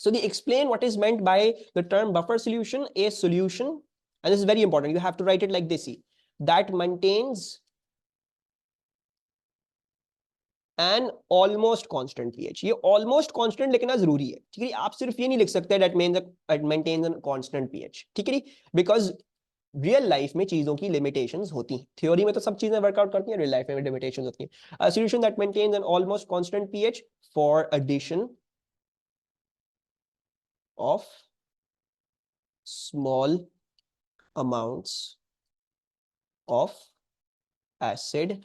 So they explain what is meant by the term buffer solution. A solution, and this is very important, you have to write it like this, that maintains an almost constant pH. ये almost constant लिखना जरूरी है, ठीक है। आप सिर्फ ये नहीं लिख सकते that maintains a constant pH, ठीक है। बिकॉज रियल लाइफ में चीजों की लिमिटेशंस होती हैं, थ्योरी में तो सब चीजें वर्कआउट करती हैं, रियल लाइफ में लिमिटेशंस होती हैं। A solution that maintains an almost constant pH for addition of small amounts of acid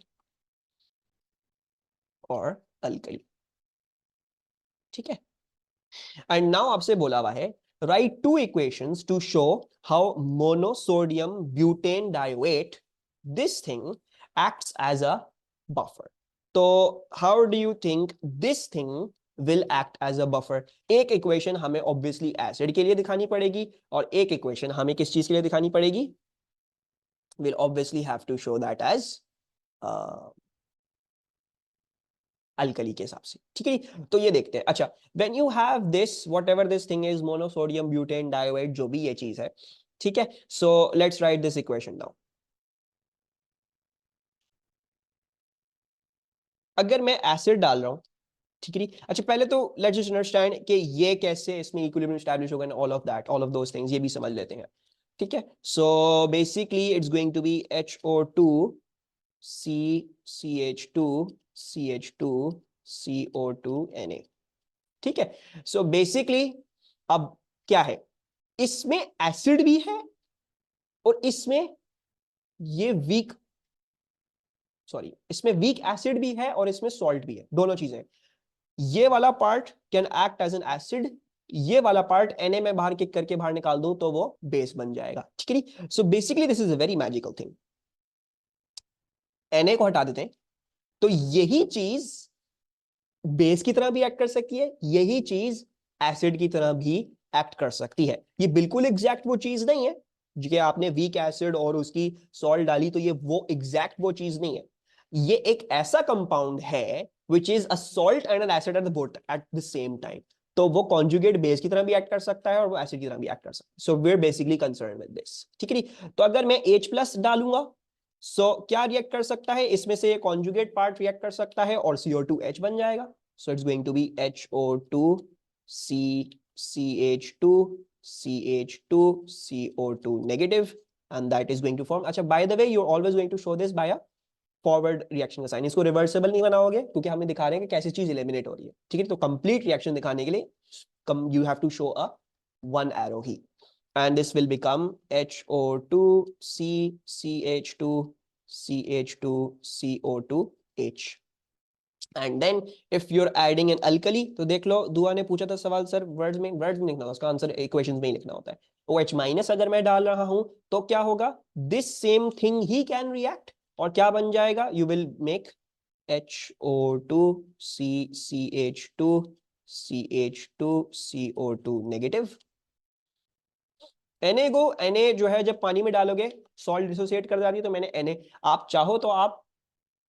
or alkali, ठीक है। एंड नाउ आपसे बोला हुआ है write two equations to show how monosodium butane diuate, this thing, acts as a buffer. तो how do you think this thing will act as a buffer? एक equation हमें obviously acid के लिए दिखानी पड़ेगी और एक इक्वेशन हमें किस चीज के लिए दिखानी पड़ेगी? we'll obviously have to show that as alkali के हिसाब से, ठीक है। तो ये देखते हैं। अच्छा, when you have this whatever this thing is monosodium butane dioate, जो भी ये चीज है, ठीक है। So let's write this equation now. अगर मैं एसिड डाल रहा हूं, ठीक है। अच्छा, पहले तो लेट्स जस्ट अंडरस्टैंड कि ये कैसे इसमें इक्विलिब्रियम एस्टैब्लिश होगा, all of that, all of those things, ये भी समझ लेते हैं, ठीक है। So basically it's going to be HO2 CH2 CH2 CO2 Na, ठीक है। सो बेसिकली अब क्या है, इसमें एसिड भी है और इसमें ये वीक, सॉरी, इसमें वीक एसिड भी है और इसमें सॉल्ट भी है, दोनों चीजें। ये वाला part can act as an acid, ये वाला पार्ट Na में बाहर किक करके बाहर निकाल दूं तो वो बेस बन जाएगा, ठीक है। So basically this is a very magical thing. Na को हटा देते हैं तो यही चीज बेस की तरह भी एक्ट कर सकती है, यही चीज एसिड की तरह भी एक्ट कर सकती है। ये बिल्कुल एग्जैक्ट वो चीज नहीं है जो आपने वीक एसिड और उसकी सॉल्ट डाली तो ये वो एग्जैक्ट वो चीज नहीं है। ये एक ऐसा कंपाउंड है which is a salt and N acid at the same time. तो वो कॉन्जुगेट बेस की तरह भी एक्ट कर सकता है और वो एसिड की तरह भी एक्ट कर सकता है। So we are basically concern with this, ठीक है। तो अगर मैं H+ डालूंगा, सो क्या रिएक्ट कर सकता है, इसमें से ये कॉन्जुगेट पार्ट रिएक्ट कर सकता है और CO2H बन जाएगा। So it's going to be HO2 CH2 CH2 CO2 negative, and that is going to form. अच्छा, by the way, you're always going to show this by a forward reaction का sign. इसको reversible नहीं बनाओगे क्योंकि हमें दिखा रहे हैं कि कैसी चीज एलिमिनेट हो रही है, ठीक है। तो कंप्लीट रिएक्शन दिखाने के लिए you have to show a one arrow ही, and this will become HO2 CH2 CH2 CO2H. And then if you're adding an alkali, तो देख लो दुआ ने पूछा था सवाल, सर वर्ड्स में लिखना होगा, उसका आंसर इक्वेशंस में ही लिखना होता है। OH- अगर मैं डाल रहा हूं तो क्या होगा, this same thing he can react और क्या बन जाएगा, you will make HO2 CH2 CH2 CO2 negative. Na जो है जब पानी में डालोगे सॉल्ट डिसोसिएट कर जाती है, तो मैंने Na, आप चाहो तो आप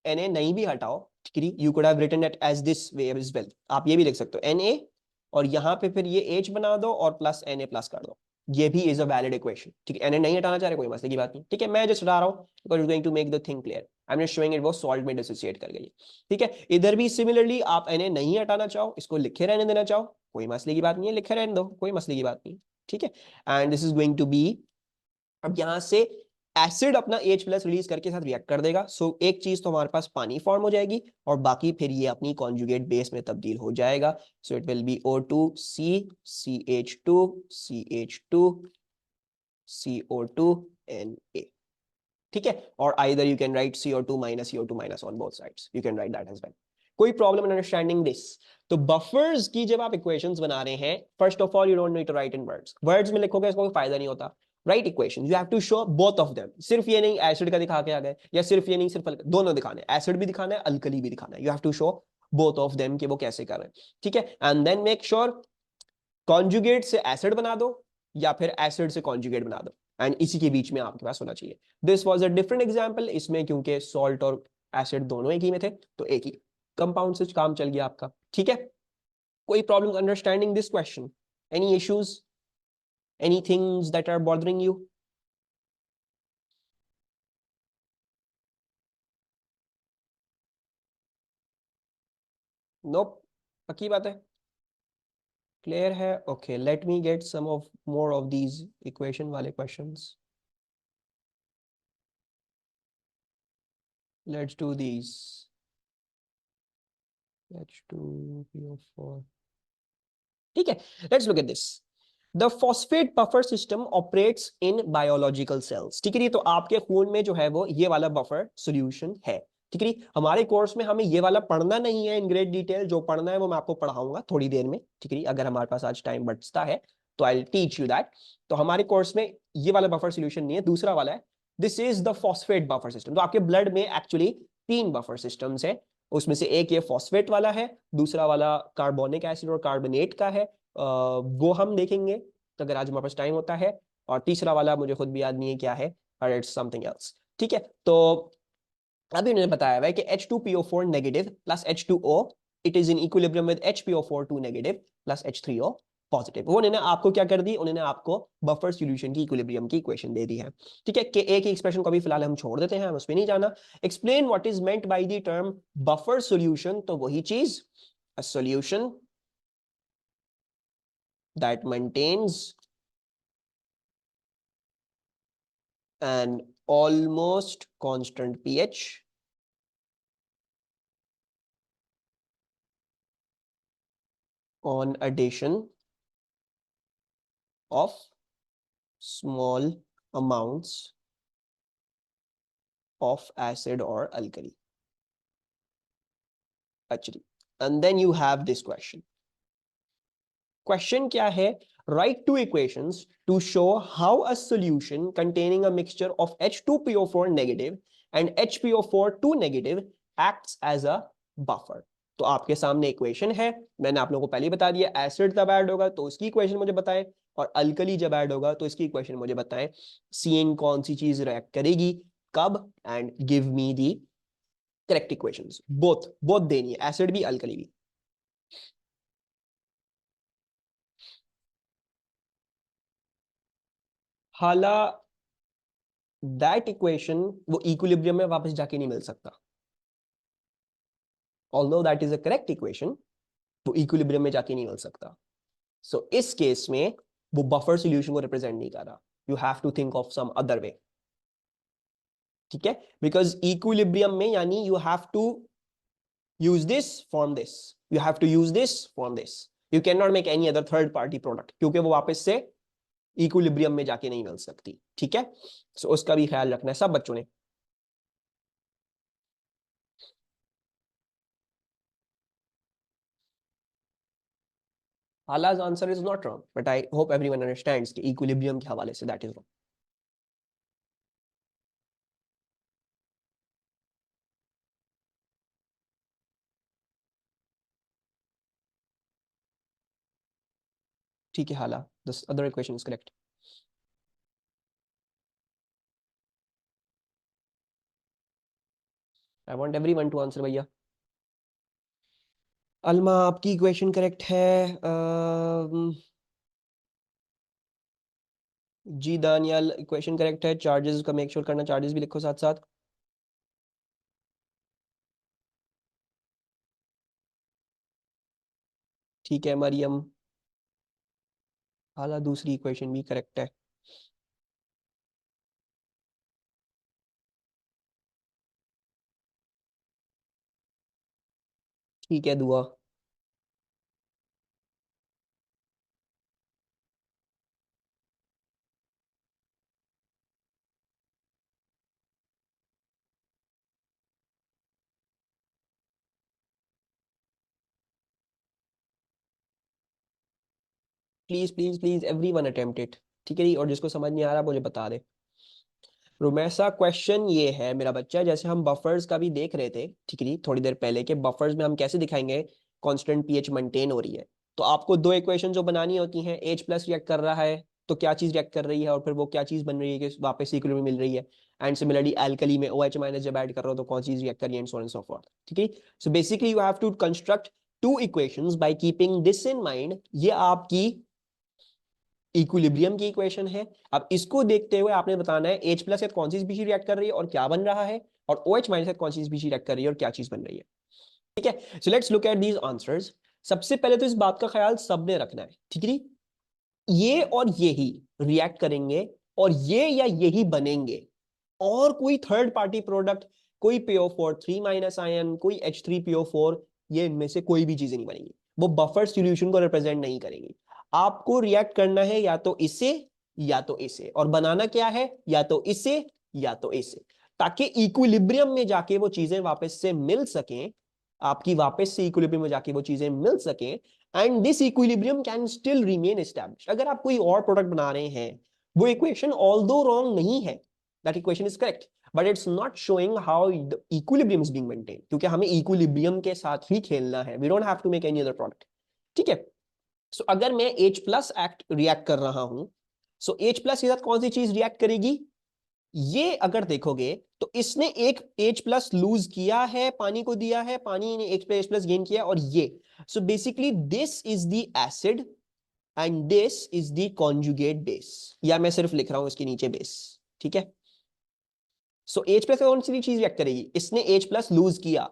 Na नहीं भी हटाओ, ठीक है। You could have written it as this way as well, आप ये भी लिख सकते हो Na और यहाँ पे फिर ये H बना दो और प्लस Na+ कर दो, ये भी इज अ वैलिड इक्वेशन, ठीक है। Na नहीं हटाना चाह रहे, कोई मसले की बात नहीं, ठीक है। मैं जस्ट हटा रहा हूँ because going to make the thing clear, I am not showing it वो सॉल्ट में डिसोसिएट कर गई, ठीक है। इधर भी सिमिलरली आप Na नहीं हटाना चाहो, इसको लिखे रहने देना चाहो, कोई मसले की बात नहीं है, लिखे रहने दो, कोई मसले की बात नहीं, ठीक है। And this is going to be, अब यहां से एसिड अपना H+ रिलीज करके साथ रिएक्ट कर देगा। सो एक चीज तो हमारे पास पानी फॉर्म हो जाएगी और बाकी फिर ये अपनी कॉन्जुगेट बेस में तब्दील हो जाएगा। So it will be O2 C CH2 CH2 CO2 Na, ठीक है। और either you can write CO2- on both sides, you can write that as well. कोई प्रॉब्लम इन अंडरस्टैंडिंग दिस? तो बफर्स की जब आप इक्वेशंस बना रहे हैं, first of all you don't need to write in words में लिखोगे इसको कोई फायदा नहीं होता। Write equation, you have to show both of them, सिर्फ ये नहीं एसिड का दिखा के आ गए, या सिर्फ ये नहीं सिर्फ दोनों दिखाने, एसिड भी दिखाना है अल्कली भी दिखाना है, you have to show both of them कि वो कैसे कर रहे हैं, ठीक है। And then make sure conjugate से एसिड बना दो या फिर एसिड से कॉन्जुगेट बना दो, एंड इसी के बीच में आपके पास होना चाहिए। This was a different example, इसमें क्योंकि सॉल्ट और एसिड दोनों एक ही में थे तो एक ही कंपाउंड से काम चल गया आपका, ठीक है। कोई problem understanding this question? Any issues? Any things that are bothering you? Nope. पक्की बात है? क्लियर है? Okay, let me get some of more of these equation वाले questions. Let's do these. H2PO4. ठीक है, let's look at this. The phosphate buffer system operates in biological cells. ठीक है, ये तो आपके खून में जो है वो ये वाला बफर सॉल्यूशन है. ठीक है, हमारे कोर्स में हमें ये वाला पढ़ना नहीं है इन ग्रेट डिटेल. जो पढ़ना है वो मैं आपको पढ़ाऊंगा थोड़ी देर में. ठीक है, अगर हमारे पास आज टाइम बचता है तो I will teach you that. तो हमारे कोर्स में ये वाला बफर सॉल्यूशन नहीं है, दूसरा वाला है. This is the phosphate buffer system. तो आपके ब्लड में एक्चुअली 3 बफर सिस्टम्स है. उसमें से एक ये फॉस्फेट वाला है, दूसरा वाला कार्बोनिक एसिड और कार्बोनेट का है. वो हम देखेंगे तो अगर आज हमारे पास टाइम होता है. और तीसरा वाला मुझे खुद भी याद नहीं है क्या है, और इट्स समथिंग एल्स. ठीक है, तो अभी उन्होंने बताया हुआ है कि H2PO4 negative plus H2O it is in equilibrium with HPO4 negative plus H3O positive. वो उन्होंने आपको क्या कर दी, उन्होंने आपको बफर सॉल्यूशन की इक्विलिब्रियम की इक्वेशन दे दी है. ठीक है, कि एक ही एक्सप्रेशन को भी फिलहाल हम छोड़ देते हैं, हम उस पर नहीं जाना. Explain what is meant by the term buffer solution. तो वही चीज, a solution that maintains an almost constant pH on addition of small amounts of acid or alkali. Actually, and then you have this question. Question क्या है? Write 2 equations to show how a solution containing a mixture of H2PO4 negative and HPO4 negative acts as a buffer. तो आपके सामने equation है, मैंने आप लोगों को पहले ही बता दिया. एसिड जब ऐड होगा तो उसकी इक्वेशन मुझे बताएं, और अल्कली जब ऐड होगा तो इसकी इक्वेशन मुझे बताएं. सीइंग कौन सी चीज रिएक्ट करेगी कब, and give me the correct equations. Both both देनी है, एसिड भी अल्कली भी. हाला दैट इक्वेशन वो इक्विलिब्रियम में वापस जाके नहीं मिल सकता. Although that is a correct equation, वो इक्विलिब्रियम में जाके नहीं मिल सकता. सो इस केस में वो बफर सॉल्यूशन को रिप्रेजेंट नहीं कर रहा. You have to think of some other way. ठीक है, बिकॉज इक्विलिब्रियम में यानी you have to use this form this, you have to use this form this. You can not make any other third party product, क्योंकि वो वापस से equilibrium में जाके नहीं मिल सकती. ठीक है, सो उसका भी ख्याल रखना है सब बच्चों ने. Hala's answer is not wrong, but I hope everyone understands कि equilibrium के हवाले से that is wrong. ठीक है हाला, this other equation is correct. I want everyone to answer भैया. अलमा आपकी इक्वेशन करेक्ट है. जी दानियाल इक्वेशन करेक्ट है. चार्जेस का मेक श्योर करना, चार्जेस भी लिखो साथ साथ. ठीक है मरियम. हाला दूसरी इक्वेशन भी करेक्ट है. ठीक है दुआ. Please please please everyone attempt it. ठीक है, और जिसको समझ नहीं आ रहा मुझे बता दे. रुमैसा क्वेश्चन ये है मेरा बच्चा, जैसे हम बफर्स का भी देख रहे थे ठीक है थोड़ी देर पहले, के बफर्स में हम कैसे दिखाएंगे कांस्टेंट पीएच मेंटेन हो रही है. तो आपको 2 इक्वेशन जो बनानी होती हैं, H प्लस रिएक्ट कर रहा है तो क्या चीज रिएक्ट कर रही है, और फिर वो क्या चीज बन रही है कि वापस इक्विलिब्रियम मिल रही है. एंड सिमिलरली एल्कली में OH माइनस जब ऐड कर रहे हो तो कौन चीज रिएक्ट कर रही है, and so on and so forth. ठीक है, so basically you have to construct 2 equations by keeping this in mind. ये आपकी इक्विलिब्रियम की इक्वेशन है। अब इसको देखते हुए आपने बताना है H प्लस कौन सी स्पीशीज रिएक्ट कर रही है और क्या बन रहा है, और OH माइनस कौन सी स्पीशीज रिएक्ट कर रही है और क्या चीज बन रही है। ठीक है, so let's look at these answers. सबसे पहले तो इस बात का ख्याल सबने रखना है, ठीक है, ये और ये ही रिएक्ट करेंगे और ये या यही बनेंगे, और कोई थर्ड पार्टी प्रोडक्ट, कोई PO4 3 माइनस आयन, कोई H3PO4, ये इनमें से कोई भी चीजें नहीं बनेंगी, वो बफर सॉल्यूशन को रिप्रेजेंट नहीं करेंगी। आपको रिएक्ट करना है या तो इसे या तो इसे, और बनाना क्या है, या तो इसे या तो इसे, ताकि इक्विलिब्रियम में जाके वो चीजें वापस से मिल सकें, आपकी वापस से इक्विलिब्रियम में जाके वो चीजें मिल सकें, and this equilibrium can still remain established. अगर आप कोई और प्रोडक्ट बना रहे हैं, वो इक्वेशन ऑल्दो रॉन्ग नहीं है, that equation is correct, but it's not showing how the equilibrium is being maintained, क्योंकि हमें इक्विलिब्रियम के साथ ही खेलना है, we don't have to make any other product. ठीक है, सो अगर मैं H प्लस एक्ट रिएक्ट कर रहा हूं, सो H प्लस के साथ कौन सी चीज रिएक्ट करेगी, ये अगर देखोगे तो इसने एक H प्लस लूज किया है, पानी को दिया है, पानी ने H प्लस गेन किया, और ये, so basically this is the acid and this is the conjugate base, या मैं सिर्फ लिख रहा हूं इसके नीचे बेस। ठीक है, सो H प्लस कौन सी चीज रिएक्ट करेगी, इसने H प्लस लूज किया,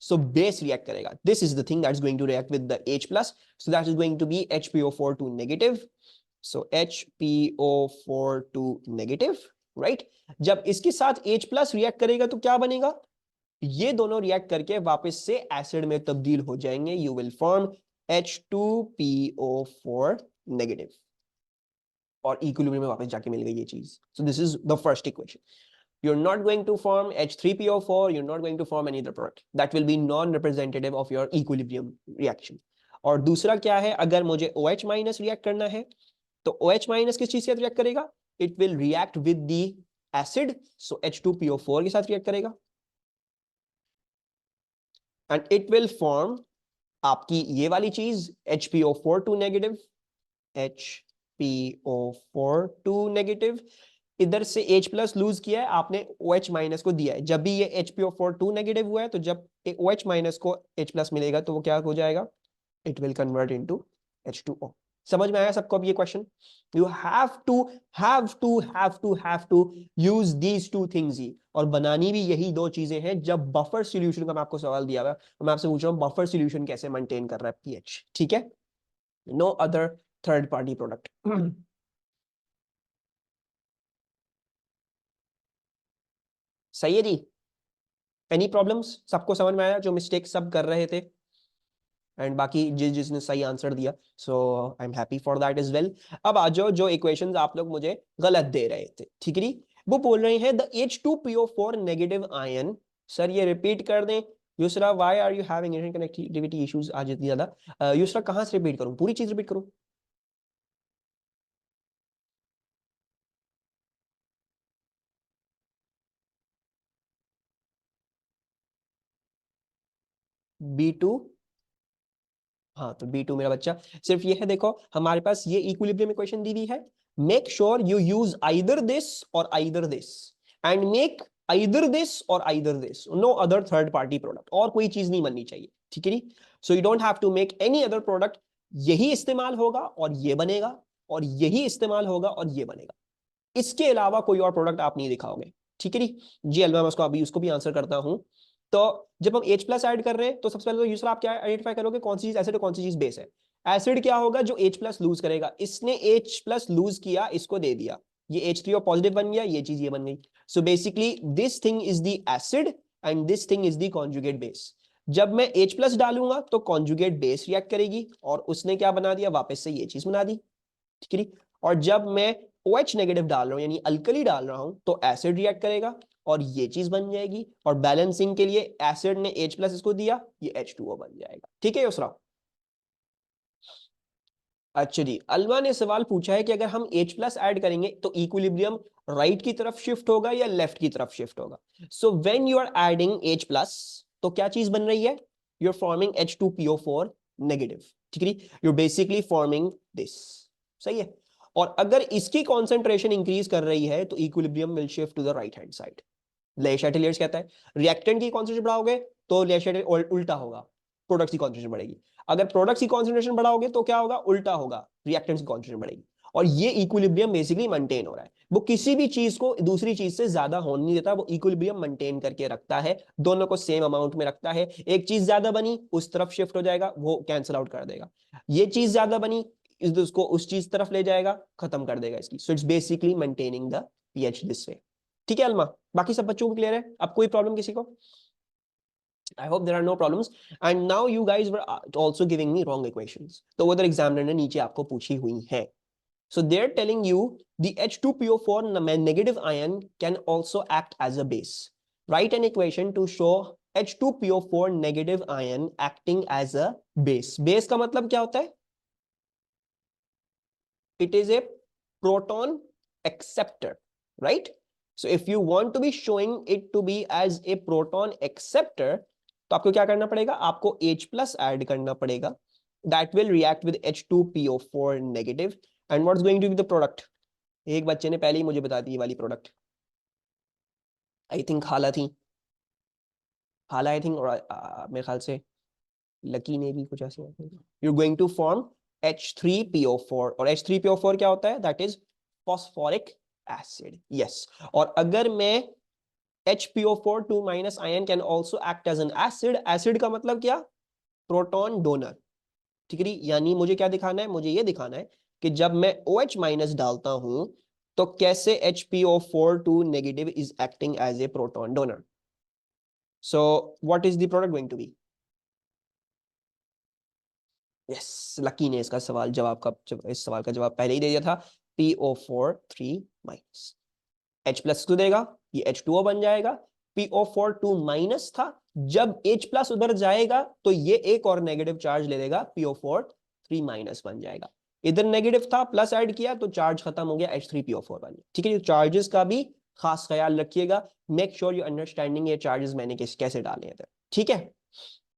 so base react करेगा, this is the thing that's going to react with the H plus, so that is going to be HPO4 2 negative, so HPO4 2 negative, right? जब इसके साथ H plus react करेगा तो क्या बनेगा, ये दोनों रिएक्ट करके वापस से एसिड में तब्दील हो जाएंगे, you will form H2PO4 negative, और इक्विलिब्रियम में वापस जाके मिल गई ये चीज। So this is the first equation. You're not going to form H3PO4, you're not going to form any other product. That will be non-representative of your equilibrium reaction. और दूसरा क्या है, अगर मुझे OH माइनस रिएक्ट करना है, तो OH minus किस चीज से रिएक्ट करेगा, it will react with the acid, so H2PO4 के साथ रिएक्ट करेगा, एंड इट विल फॉर्म आपकी ये वाली चीज HPO4 2 नेगेटिव, HPO4 2 नेगेटिव, इधर से H प्लस लूज किया है आपने, OH माइनस को दिया है, जब भी ये HPO4 2 नेगेटिव हुआ है, तो जब OH माइनस को H प्लस मिलेगा तो वो क्या हो जाएगा, it will convert into H2O। समझ में आया सबको अब ये question, you have to use these two things ही, और बनानी भी यही दो चीजें हैं। जब बफर सॉल्यूशन का मैं आपको सवाल दिया हुआ, तो मैं आपसे पूछ रहा हूँ बफर सॉल्यूशन कैसे मेंटेन कर रहा है पीएच, ठीक है, no other third party product. सही है जी, एनी प्रॉब्लम्स, सबको समझ में आया जो मिस्टेक सब कर रहे थे, एंड बाकी जिसने सही आंसर दिया, so I am happy for that is well. अब आ जाओ जो इक्वेशंस आप लोग मुझे गलत दे रहे थे, ठीक है, वो बोल रहे हैं the H2PO4 negative ion, sir ये रिपीट कर दें, Yusra why are you having interconnectivity issues आज इतनी ज्यादा, यूसरा कहाँ से रिपीट करूं, पूरी चीज रिपीट करूं, B2, हाँ तो B2 मेरा बच्चा, सिर्फ ये है, देखो हमारे पास ये इक्विलिब्रियम इक्वेशन दी हुई है, make sure you use either this और either this, and make either this और either this, no other third party product, और कोई चीज नहीं बननी चाहिए, ठीक है नी, so you don't have to make any other product, यही इस्तेमाल होगा और ये बनेगा, और यही इस्तेमाल होगा और ये बनेगा, इसके अलावा कोई और प्रोडक्ट आप नहीं दिखाओगे, ठीक है जी। अलवा मैं उसको अभी उसको भी आंसर करता हूं। तो जब हम H प्लस ऐड कर रहे हैं, तो सबसे पहले तो यूजर आप क्या आइडेंटिफाई करोगे, कौन सी चीज एसिड है कौन सी चीज बेस है। एसिड क्या होगा, जो H प्लस लूज करेगा, इसने H प्लस लूज किया, इसको दे दिया, ये H3 और पॉजिटिव बन गया, ये चीज ये बन गई, so basically this thing is the acid and this thing is the conjugate base. जब मैं H प्लस डालूंगा तो कॉन्जुगेट बेस रिएक्ट करेगी, और उसने क्या बना दिया, वापस से ये चीज बना दी, ठीक है। और जब मैं OH नेगेटिव डाल रहा हूं, यानी अल्कली डाल रहा हूं, तो एसिड रिएक्ट करेगा और ये चीज बन जाएगी, और बैलेंसिंग के लिए एसिड ने H प्लस इसको दिया, ये H2O बन जाएगा, ठीक है उसरा। अच्छा जी, अलवा ने सवाल पूछा है कि अगर हम H प्लस ऐड करेंगे तो इक्विलिब्रियम राइट की तरफ शिफ्ट होगा या लेफ्ट की तरफ शिफ्ट होगा। So when you are adding H plus, तो क्या चीज बन रही है, you are forming H2PO4 negative, ठीक है, यू बेसिकली फॉर्मिंग दिस, सही है। और अगर इसकी कॉन्सेंट्रेशन इंक्रीज कर रही है, तो equilibrium will shift to the right hand side. Le Chatelier's कहता है रिएक्टेंट की कॉन्सेंट्रेशन बढ़ाओगे तो ले शैटेलियर उल्टा होगा, प्रोडक्ट की कॉन्सेंट्रेशन बढ़ेगी। अगर प्रोडक्ट्स की कॉन्सेंट्रेशन बढ़ाओगे तो क्या होगा, उल्टा होगा, रिएक्टेंट्स की कॉन्सेंट्रेशन बढ़ेगी। और ये इक्विलिब्रियम बेसिकली मेंटेन हो रहा है, वो किसी भी चीज को दूसरी चीज से ज्यादा होने नहीं देता, वो इक्विलिब्रियम मेंटेन करके रखता है, दोनों को सेम अमाउंट में रखता है। एक चीज ज्यादा बनी उस तरफ शिफ्ट हो जाएगा, वो कैंसिल आउट कर देगा। ये चीज ज्यादा बनी उसको उस चीज तरफ ले जाएगा, खत्म कर देगा इसकी। So it's basically maintaining the pH this way. ठीक है अल्मा, बाकी सब बच्चों को क्लियर है? अब कोई प्रॉब्लम किसी को? I hope there are no problems. And now you guys were also giving me wrong equations. तो वो उधर examiner ने नीचे आपको पूछी हुई है. So they're telling you the H2PO4 negative ion can also act as a base. Write an equation to show H2PO4 negative ion acting as a base. Base का मतलब क्या होता है? It is a proton acceptor, right? So if you want to be showing it to be as a proton acceptor, तो आपको क्या करना पड़ेगा, आपको H plus ऐड करना पड़ेगा, that will react with H2PO4 negative, and what's going to be the product? एक बच्चे ने पहले ही मुझे बता दी ये वाली प्रोडक्ट, आई थिंक हाला थी, हाला आई थिंक, और मेरे ख्याल से लकी ने भी कुछ ऐसे, you're going to form H3PO4, और H3PO4 क्या होता है, that is phosphoric acid, yes। और अगर मैं HPO4 2 minus ion can also act as an acid, acid का मतलब क्या, प्रोटॉन डोनर, ठीक है। यानी मुझे क्या दिखाना है, मुझे ये दिखाना है कि जब मैं OH माइनस डालता हूं तो कैसे HPO4 2 negative is acting as a proton donor. So what is the product going to be? Yes, Lucky ने इसका सवाल जवाब का इस सवाल का जवाब पहले ही दे दिया था, PO4 3 माइनस, H प्लस को देगा, ये H2O बन जाएगा, PO4 2 माइनस था, जब H प्लस उधर जाएगा तो ये एक और नेगेटिव चार्ज ले लेगा, PO4 3 माइनस बन जाएगा। इधर नेगेटिव था, प्लस ऐड किया तो चार्ज खत्म हो गया, H3PO4 बन गया। ठीक है, चार्जेस का भी खास ख्याल रखिएगा, मेक श्योर यू अंडरस्टैंडिंग ये चार्जेस मैंने कैसे डाले हैं। ठीक है,